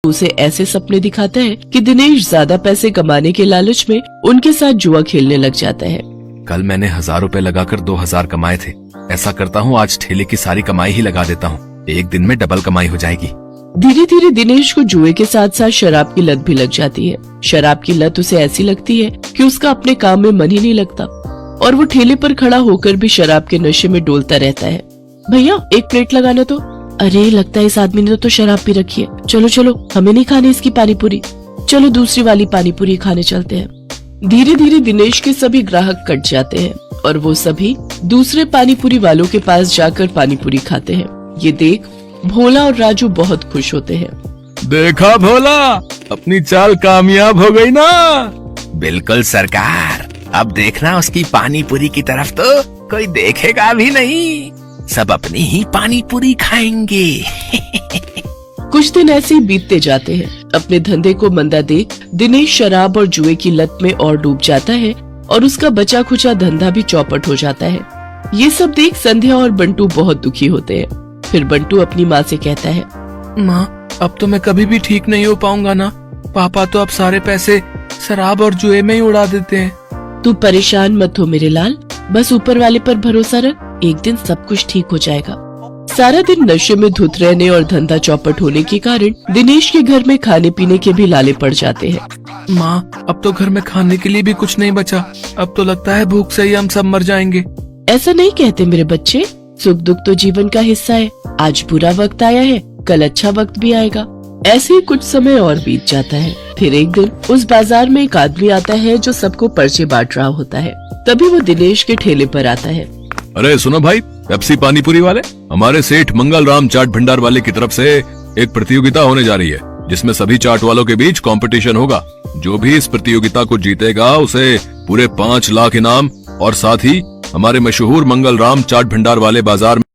उसे ऐसे सपने दिखाता है कि दिनेश ज्यादा पैसे कमाने के लालच में उनके साथ जुआ खेलने लग जाता है। कल मैंने 1000 रुपए लगाकर 2000 कमाए थे। ऐसा करता हूँ, आज ठेले की सारी कमाई ही लगा देता हूँ। एक दिन में डबल कमाई हो जाएगी। धीरे धीरे दिनेश को जुए के साथ साथ शराब की लत भी लग जाती है। शराब की लत उसे ऐसी लगती है कि उसका अपने काम में मन ही नहीं लगता और वो ठेले पर खड़ा होकर भी शराब के नशे में डोलता रहता है। भैया एक प्लेट लगाना तो। अरे लगता है इस आदमी ने तो शराब पी रखी है। चलो चलो, हमें नहीं खानी इसकी पानी पूरी, चलो दूसरी वाली पानी पूरी खाने चलते हैं। धीरे धीरे दिनेश के सभी ग्राहक कट जाते हैं और वो सभी दूसरे पानी पूरी वालों के पास जाकर पानी पूरी खाते हैं। ये देख भोला और राजू बहुत खुश होते हैं। देखा भोला, अपनी चाल कामयाब हो गई ना। बिल्कुल सरकार, अब देखना उसकी पानी पूरी की तरफ तो कोई देखेगा भी नहीं, सब अपनी ही पानी पूरी खाएंगे। कुछ दिन ऐसे ही बीतते जाते हैं। अपने धंधे को मंदा देख दिनेश शराब और जुए की लत में और डूब जाता है और उसका बचा खुचा धंधा भी चौपट हो जाता है। ये सब देख संध्या और बंटू बहुत दुखी होते हैं। फिर बंटू अपनी माँ से कहता है, माँ, अब तो मैं कभी भी ठीक नहीं हो पाऊंगा ना। पापा तो अब सारे पैसे शराब और जुए में ही उड़ा देते हैं। तू परेशान मत हो मेरे लाल, बस ऊपर वाले पर भरोसा रख, एक दिन सब कुछ ठीक हो जाएगा। सारा दिन नशे में धुत रहने और धंधा चौपट होने के कारण दिनेश के घर में खाने पीने के भी लाले पड़ जाते हैं। माँ, अब तो घर में खाने के लिए भी कुछ नहीं बचा। अब तो लगता है भूख से ही हम सब मर जाएंगे। ऐसा नहीं कहते मेरे बच्चे, सुख दुख तो जीवन का हिस्सा है। आज बुरा वक्त आया है, कल अच्छा वक्त भी आएगा। ऐसे ही कुछ समय और बीत जाता है। फिर एक दिन उस बाजार में एक आदमी आता है जो सबको पर्चे बांट रहा होता है। तभी वो दिनेश के ठेले पर आता है। अरे सुनो भाई, पेप्सी पानी पूरी वाले, हमारे सेठ मंगल राम चाट भंडार वाले की तरफ से एक प्रतियोगिता होने जा रही है, जिसमें सभी चाट वालों के बीच कंपटीशन होगा। जो भी इस प्रतियोगिता को जीतेगा उसे पूरे 5 लाख इनाम और साथ ही हमारे मशहूर मंगल राम चाट भंडार वाले बाजार